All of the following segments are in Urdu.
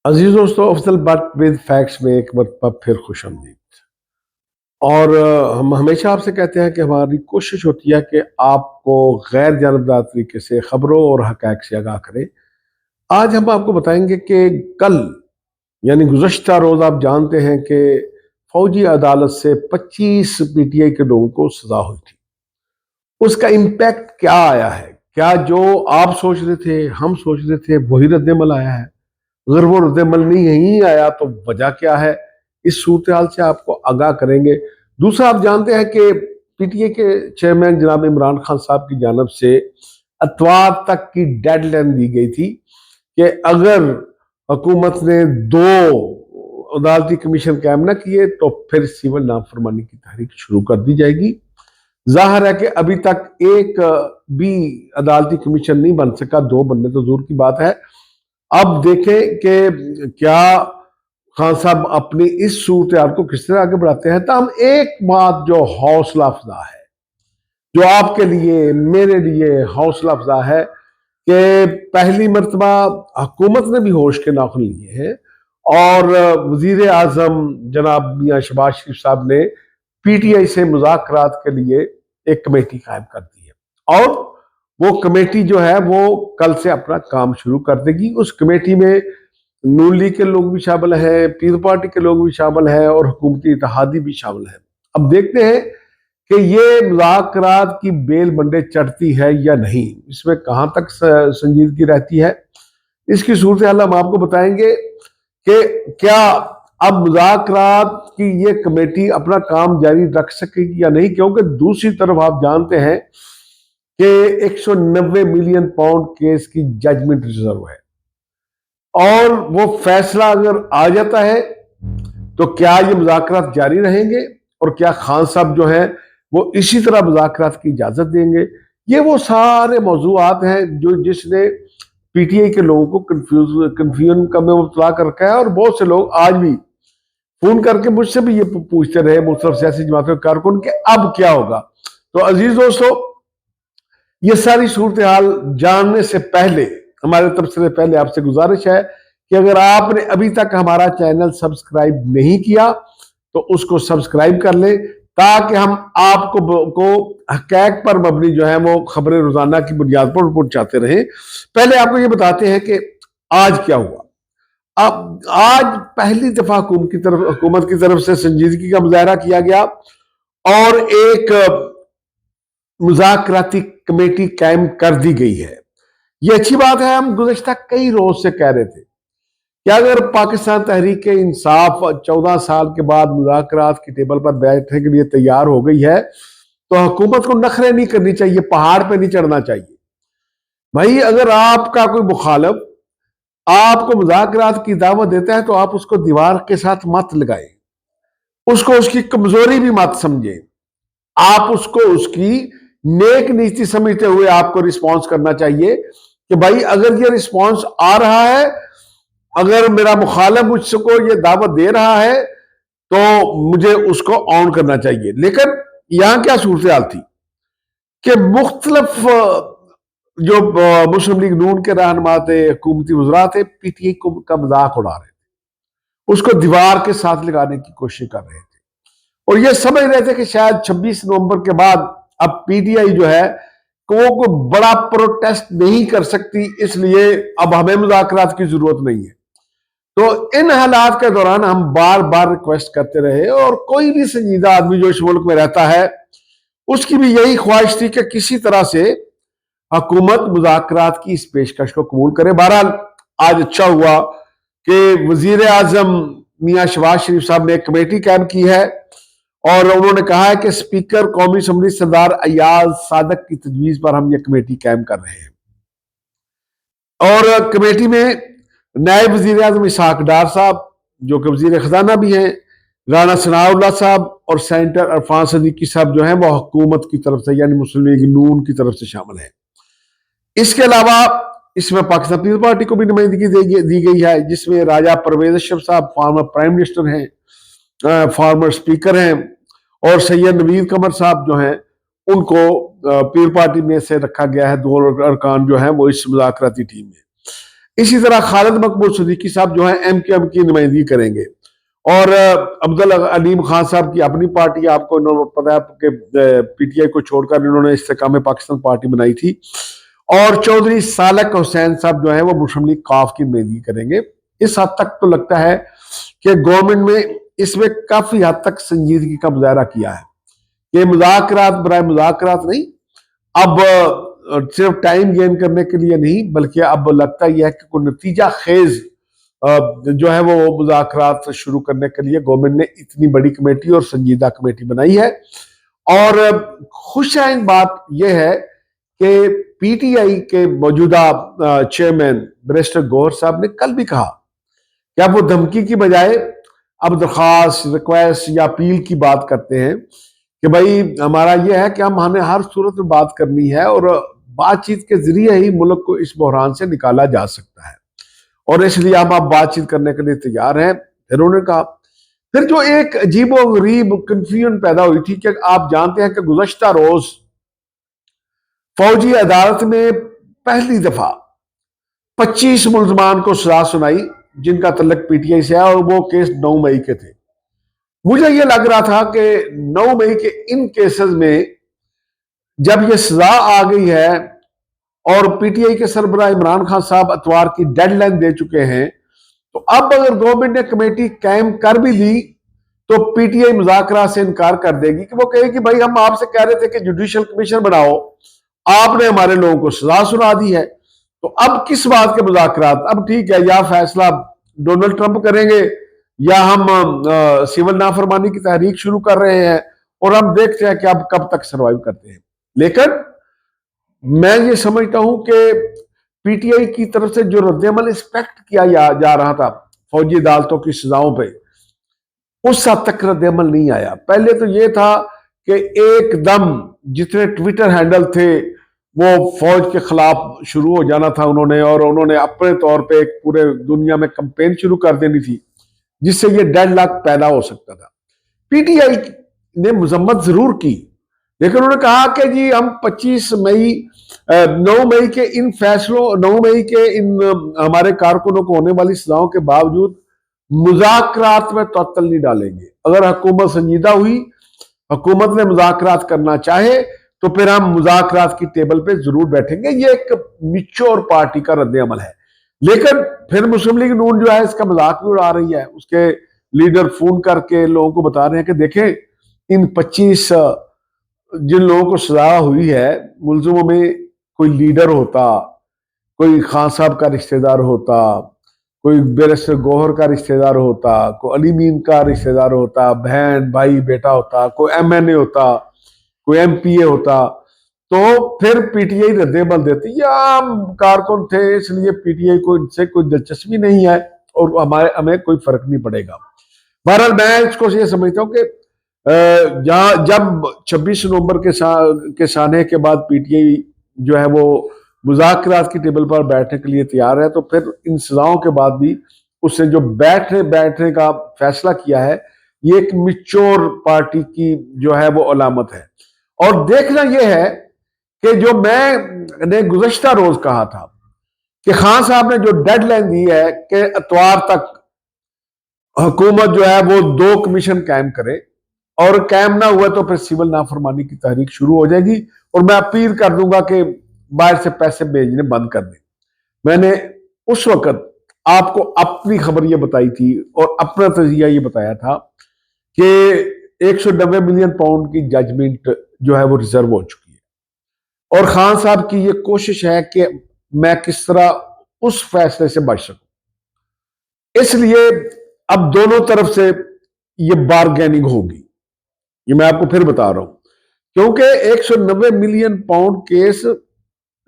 عزیز دوستو، افضل بٹ ود فیکٹس میں ایک مرتبہ پھر خوش آمدید۔ اور ہم ہمیشہ آپ سے کہتے ہیں کہ ہماری کوشش ہوتی ہے کہ آپ کو غیر جانبدار طریقے سے خبروں اور حقائق سے آگاہ کریں۔ آج ہم آپ کو بتائیں گے کہ کل یعنی گزشتہ روز آپ جانتے ہیں کہ فوجی عدالت سے 25 پی ٹی آئی کے لوگوں کو سزا ہوئی تھی۔ اس کا امپیکٹ کیا آیا ہے؟ کیا جو آپ سوچ رہے تھے، ہم سوچ رہے تھے، وہی رد عمل آیا ہے؟ اگر وہ رد عمل نہیں آیا تو وجہ کیا ہے؟ اس صورتحال سے آپ کو آگاہ کریں گے۔ دوسرا، آپ جانتے ہیں کہ پی ٹی اے کے چیئرمین جناب عمران خان صاحب کی جانب سے اتوار تک کی ڈیڈ لائن دی گئی تھی کہ اگر حکومت نے 2 عدالتی کمیشن قائم نہ کیے تو پھر سول نافرمانی کی تحریک شروع کر دی جائے گی۔ ظاہر ہے کہ ابھی تک ایک بھی عدالتی کمیشن نہیں بن سکا، 2 بننے تو دور کی بات ہے۔ اب دیکھیں کہ کیا خان صاحب اپنی اس صورتحال کو کس طرح آگے بڑھاتے ہیں۔ تاہم ایک بات جو حوصلہ افزا ہے، جو آپ کے لیے میرے لیے حوصلہ افزا ہے، کہ پہلی مرتبہ حکومت نے بھی ہوش کے ناخن لیے ہیں اور وزیر اعظم جناب میاں شہباز شریف صاحب نے پی ٹی آئی سے مذاکرات کے لیے ایک کمیٹی قائم کر دی ہے، اور وہ کمیٹی جو ہے وہ کل سے اپنا کام شروع کر دے گی۔ اس کمیٹی میں نون لیگ کے لوگ بھی شامل ہیں، پیپلز پارٹی کے لوگ بھی شامل ہیں اور حکومتی اتحادی بھی شامل ہیں۔ اب دیکھتے ہیں کہ یہ مذاکرات کی بیل بنڈے چڑھتی ہے یا نہیں، اس میں کہاں تک سنجیدگی رہتی ہے۔ اس کی صورتحال ہم آپ کو بتائیں گے کہ کیا اب مذاکرات کی یہ کمیٹی اپنا کام جاری رکھ سکے گی یا نہیں، کیونکہ دوسری طرف آپ جانتے ہیں کہ 190 ملین پاؤنڈ کیس کی ججمنٹ ریزرو ہے، اور وہ فیصلہ اگر آ جاتا ہے تو کیا یہ مذاکرات جاری رہیں گے، اور کیا خان صاحب جو ہیں وہ اسی طرح مذاکرات کی اجازت دیں گے؟ یہ وہ سارے موضوعات ہیں جس نے پی ٹی آئی کے لوگوں کو کنفیوژن کا میں مبتلا کر رکھا ہے، اور بہت سے لوگ آج بھی فون کر کے مجھ سے بھی یہ پوچھتے رہے، مختلف سیاسی جماعتوں کے کارکن، کہ اب کیا ہوگا۔ تو عزیز دوستو، یہ ساری صورتحال جاننے سے پہلے ہمارے طرف سے پہلے آپ سے گزارش ہے کہ اگر آپ نے ابھی تک ہمارا چینل سبسکرائب نہیں کیا تو اس کو سبسکرائب کر لیں، تاکہ ہم آپ کو حقائق پر مبنی جو ہے وہ خبریں روزانہ کی بنیاد پر پہنچاتے رہیں۔ پہلے آپ کو یہ بتاتے ہیں کہ آج کیا ہوا۔ اب آج پہلی دفعہ حکومت کی طرف سے سنجیدگی کا مظاہرہ کیا گیا اور ایک مذاکراتی کمیٹی قائم کر دی گئی ہے۔ یہ اچھی بات ہے۔ ہم گزشتہ کئی روز سے کہہ رہے تھے کہ اگر پاکستان تحریک انصاف 14 سال کے بعد مذاکرات کی ٹیبل پر بیٹھنے کے لیے تیار ہو گئی ہے تو حکومت کو نخرے نہیں کرنی چاہیے، پہاڑ پہ نہیں چڑھنا چاہیے۔ بھائی، اگر آپ کا کوئی مخالف آپ کو مذاکرات کی دعوت دیتا ہے تو آپ اس کو دیوار کے ساتھ مت لگائیں، اس کو اس کی کمزوری بھی مت سمجھیں، آپ اس کو اس کی نیک نیتی سمجھتے ہوئے آپ کو رسپانس کرنا چاہیے کہ بھائی اگر یہ رسپانس آ رہا ہے، اگر میرا مخالف مجھ کو یہ دعوت دے رہا ہے تو مجھے اس کو آن کرنا چاہیے۔ لیکن یہاں کیا صورتحال تھی کہ مختلف جو مسلم لیگ نون کے رہنما تھے، حکومتی وزراء تھے، پی ٹی آئی کا مذاق اڑا رہے تھے، اس کو دیوار کے ساتھ لگانے کی کوشش کر رہے تھے، اور یہ سمجھ رہے تھے کہ شاید 26 نومبر کے بعد اب پی ٹی آئی جو ہے وہ کوئی بڑا پروٹیسٹ نہیں کر سکتی، اس لیے اب ہمیں مذاکرات کی ضرورت نہیں ہے۔ تو ان حالات کے دوران ہم بار بار ریکویسٹ کرتے رہے، اور کوئی بھی سنجیدہ آدمی جو اس ملک میں رہتا ہے اس کی بھی یہی خواہش تھی کہ کسی طرح سے حکومت مذاکرات کی اس پیشکش کو قبول کرے۔ بہرحال آج اچھا ہوا کہ وزیر اعظم میاں شہباز شریف صاحب نے ایک کمیٹی قائم کی ہے، اور انہوں نے کہا ہے کہ اسپیکر قومی اسمبلی سردار ایاز صادق کی تجویز پر ہم یہ کمیٹی قائم کر رہے ہیں، اور کمیٹی میں نائب وزیر اعظم اسحاق ڈار صاحب جو کہ وزیر خزانہ بھی ہیں، رانا ثناء اللہ صاحب اور سینیٹر عرفان صدیقی صاحب جو ہیں وہ حکومت کی طرف سے یعنی مسلم لیگ نون کی طرف سے شامل ہیں۔ اس کے علاوہ اس میں پاکستان پیپلز پارٹی کو بھی نمائندگی دی گئی ہے، جس میں راجہ پرویز اشرف صاحب فارمر پرائم منسٹر ہیں، فارمر اسپیکر ہیں، اور سید نوید قمر صاحب جو ہیں ان کو پیپلز پارٹی میں سے رکھا گیا ہے۔ 2 ارکان جو ہیں وہ اس مذاکراتی ٹیم میں۔ اسی طرح خالد مقبول صدیقی صاحب جو ہیں ایم کیو ایم کی نمائندگی کریں گے، اور عبدالعلیم خان صاحب کی اپنی پارٹی، آپ کو پتا ہے کہ پی ٹی آئی کو چھوڑ کر انہوں نے استحکام پاکستان پارٹی بنائی تھی، اور چودھری سالک حسین صاحب جو ہیں وہ مسلم لیگ کاف کی نمائندگی کریں گے۔ اس حد تک تو لگتا ہے کہ گورنمنٹ میں اس میں کافی حد تک سنجیدگی کا مظاہرہ کیا ہے کہ مذاکرات برائے مذاکرات نہیں، اب صرف ٹائم گین کرنے کے لیے نہیں، بلکہ اب لگتا یہ ہے کہ کوئی نتیجہ خیز جو ہے وہ مذاکرات شروع کرنے کے لیے گورنمنٹ نے اتنی بڑی کمیٹی اور سنجیدہ کمیٹی بنائی ہے۔ اور خوش آئند بات یہ ہے کہ پی ٹی آئی کے موجودہ چیئرمین بیرسٹر گوہر صاحب نے کل بھی کہا کہ اب وہ دھمکی کی بجائے اب درخواست، ریکویسٹ یا اپیل کی بات کرتے ہیں کہ بھائی ہمارا یہ ہے کہ ہمیں ہر صورت میں بات کرنی ہے، اور بات چیت کے ذریعے ہی ملک کو اس بحران سے نکالا جا سکتا ہے، اور اس لیے ہم اب بات چیت کرنے کے لیے تیار ہیں۔ پھر انہوں نے کہا، پھر جو ایک عجیب و غریب کنفیوژن پیدا ہوئی تھی کہ آپ جانتے ہیں کہ گزشتہ روز فوجی عدالت میں پہلی دفعہ 25 ملزمان کو سزا سنائی جن کا تعلق پی ٹی آئی سے ہے، اور وہ کیس 9 مئی کے تھے۔ مجھے یہ لگ رہا تھا کہ 9 مئی کے ان کیسز میں جب یہ سزا آ گئی ہے اور پی ٹی آئی کے سربراہ عمران خان صاحب اتوار کی ڈیڈ لائن دے چکے ہیں، تو اب اگر گورنمنٹ نے کمیٹی قائم کر بھی لی تو پی ٹی آئی مذاکرات سے انکار کر دے گی، کہ وہ کہے کہ بھائی ہم آپ سے کہہ رہے تھے کہ جوڈیشل کمیشن بناؤ، آپ نے ہمارے لوگوں کو سزا سنا دی ہے، تو اب کس بات کے مذاکرات؟ اب ٹھیک ہے، یا فیصلہ ڈونلڈ ٹرمپ کریں گے یا ہم سول نافرمانی کی تحریک شروع کر رہے ہیں، اور ہم دیکھتے ہیں کہ اب کب تک سروائیو کرتے ہیں۔ لیکن میں یہ سمجھتا ہوں کہ پی ٹی آئی کی طرف سے جو رد عمل ایکسپیکٹ کیا جا رہا تھا فوجی عدالتوں کی سزاؤں پہ، اس حد تک رد عمل نہیں آیا۔ پہلے تو یہ تھا کہ ایک دم جتنے ٹویٹر ہینڈل تھے وہ فوج کے خلاف شروع ہو جانا تھا اور انہوں نے اپنے طور پہ ایک پورے دنیا میں کمپین شروع کر دینی تھی جس سے یہ ڈیڈ لاک پیدا ہو سکتا تھا۔ پی ٹی آئی نے مذمت ضرور کی، لیکن انہوں نے کہا کہ جی ہم 9 مئی کے ان فیصلوں، 9 مئی کے ان ہمارے کارکنوں کو ہونے والی سزاؤں کے باوجود مذاکرات میں تعطل نہیں ڈالیں گے۔ اگر حکومت سنجیدہ ہوئی، حکومت نے مذاکرات کرنا چاہے، تو پھر ہم مذاکرات کی ٹیبل پہ ضرور بیٹھیں گے۔ یہ ایک میچور پارٹی کا رد عمل ہے۔ لیکن پھر مسلم لیگ نون جو ہے اس کا مذاق بھی اڑا رہی ہے، اس کے لیڈر فون کر کے لوگوں کو بتا رہے ہیں کہ دیکھیں ان 25 جن لوگوں کو سزا ہوئی ہے، ملزموں میں کوئی لیڈر ہوتا، کوئی خان صاحب کا رشتہ دار ہوتا، کوئی بیرسٹر گوہر کا رشتہ دار ہوتا، کوئی علی مین کا رشتہ دار ہوتا، بہن بھائی بیٹا ہوتا، کوئی ایم این اے ہوتا، کوئی ایم پی اے ہوتا، تو پھر پی ٹی آئی رد عمل دیتی۔ یا ہم کارکن تھے اس لیے پی ٹی آئی کو ان سے کوئی دلچسپی نہیں ہے اور ہمیں کوئی فرق نہیں پڑے گا۔ بہرحال میں اس کو یہ سمجھتا ہوں کہ جب 26 نومبر کے سانے کے بعد پی ٹی آئی جو ہے وہ مذاکرات کی ٹیبل پر بیٹھنے کے لیے تیار ہے، تو پھر ان سزاؤں کے بعد بھی اس نے جو بیٹھنے کا فیصلہ کیا ہے، یہ ایک میچور پارٹی کی جو ہے وہ علامت ہے۔ اور دیکھنا یہ ہے کہ جو میں نے گزشتہ روز کہا تھا کہ خان صاحب نے جو ڈیڈ لائن دی ہے کہ اتوار تک حکومت جو ہے وہ 2 کمیشن قائم کرے، اور قائم نہ ہوا تو پھر سول نافرمانی کی تحریک شروع ہو جائے گی، اور میں اپیل کر دوں گا کہ باہر سے پیسے بھیجنے بند کر دیں۔ میں نے اس وقت آپ کو اپنی خبر یہ بتائی تھی اور اپنا تجزیہ یہ بتایا تھا کہ 190 ملین پاؤنڈ کی ججمنٹ جو ہے وہ ریزرو ہو چکی ہے، اور خان صاحب کی یہ کوشش ہے کہ میں کس طرح اس فیصلے سے بچ سکوں۔ اس لیے اب دونوں طرف سے یہ بارگیننگ ہوگی، یہ میں آپ کو پھر بتا رہا ہوں، کیونکہ 190 ملین پاؤنڈ کیس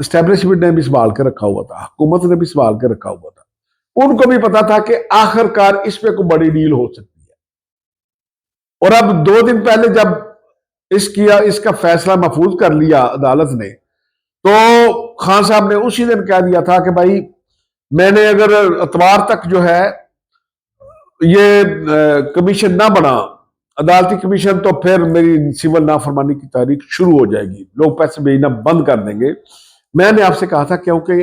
اسٹیبلشمنٹ نے بھی سنبھال کے رکھا ہوا تھا، حکومت نے بھی سنبھال کے رکھا ہوا تھا، ان کو بھی پتا تھا کہ آخر کار اس پہ کوئی بڑی ڈیل ہو سکتی ہے۔ اور اب 2 دن پہلے جب اس کا فیصلہ محفوظ کر لیا عدالت نے، تو خان صاحب نے اسی دن کہہ دیا تھا کہ بھائی میں نے اگر اتوار تک جو ہے یہ کمیشن نہ بنا، عدالتی کمیشن، تو پھر میری سول نافرمانی کی تحریک شروع ہو جائے گی، لوگ پیسے بھیجنا بند کر دیں گے۔ میں نے آپ سے کہا تھا کیونکہ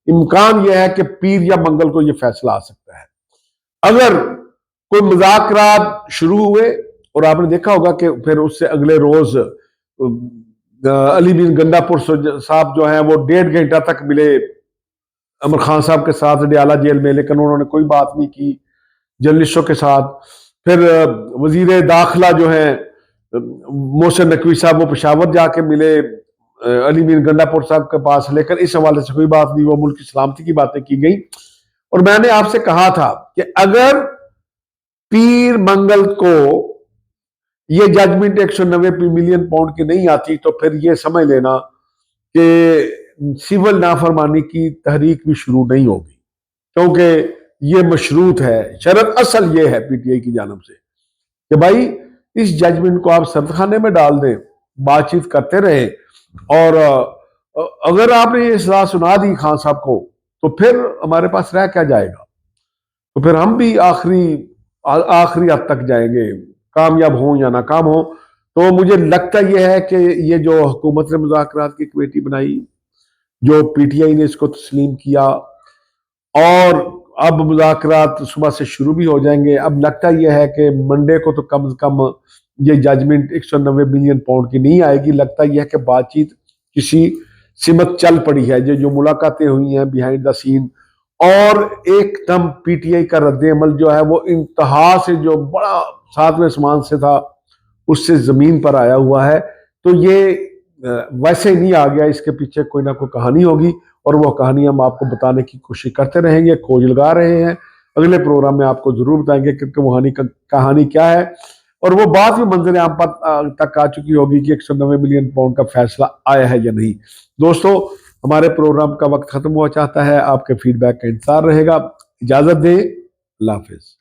امکان یہ ہے کہ پیر یا منگل کو یہ فیصلہ آ سکتا ہے۔ اگر کوئی مذاکرات شروع ہوئے اور آپ نے دیکھا ہوگا کہ پھر اس سے اگلے روز علی بن گنڈا پور صاحب جو ہیں وہ 1.5 گھنٹہ تک ملے عمر خان صاحب کے ساتھ ڈیالہ جیل میں، لیکن انہوں نے کوئی بات نہیں کی جرنلسٹوں کے ساتھ۔ پھر وزیر داخلہ جو ہیں محسن نقوی صاحب وہ پشاور جا کے ملے علی بن گنڈا پور صاحب کے پاس، لیکن اس حوالے سے کوئی بات نہیں، وہ ملک کی سلامتی کی باتیں کی گئی۔ اور میں نے آپ سے کہا تھا کہ اگر پیر منگل کو یہ ججمنٹ 190 ملین پاؤنڈ کی نہیں آتی تو پھر یہ سمجھ لینا کہ سول نافرمانی کی تحریک بھی شروع نہیں ہوگی، کیونکہ یہ مشروط ہے۔ شرط اصل یہ ہے پی ٹی آئی کی جانب سے کہ بھائی اس ججمنٹ کو آپ سرد خانے میں ڈال دیں، بات چیت کرتے رہے، اور اگر آپ نے یہ اصلاح سنا دی خان صاحب کو تو پھر ہمارے پاس رہ کیا جائے گا؟ تو پھر ہم بھی آخری حد تک جائیں گے، کامیاب ہوں یا ناکام ہوں۔ تو مجھے لگتا یہ ہے کہ یہ جو حکومت نے مذاکرات کی کمیٹی بنائی، جو پی ٹی آئی نے اس کو تسلیم کیا، اور اب مذاکرات صبح سے شروع بھی ہو جائیں گے۔ اب لگتا یہ ہے کہ منڈے کو تو کم از کم یہ ججمنٹ 190 ملین پاؤنڈ کی نہیں آئے گی۔ لگتا یہ ہے کہ بات چیت کسی سمت چل پڑی ہے، جو ملاقاتیں ہوئی ہیں بیہائنڈ دا سین، اور ایک دم پی ٹی آئی کا رد عمل جو ہے وہ انتہا سے، جو بڑا 7ویں آسمان سے تھا اس سے زمین پر آیا ہوا ہے۔ تو یہ ویسے نہیں آ گیا، اس کے پیچھے کوئی نہ کوئی کہانی ہوگی، اور وہ کہانی ہم آپ کو بتانے کی کوشش کرتے رہیں گے، کھوج لگا رہے ہیں۔ اگلے پروگرام میں آپ کو ضرور بتائیں گے کہ کہانی کیا ہے، اور وہ بات بھی منظر عام تک آ چکی ہوگی کہ 190 ملین پاؤنڈ کا فیصلہ آیا ہے یا نہیں۔ دوستو، ہمارے پروگرام کا وقت ختم ہوا چاہتا ہے، آپ کے فیڈ بیک کا انتظار رہے گا۔ اجازت دیں، اللہ حافظ۔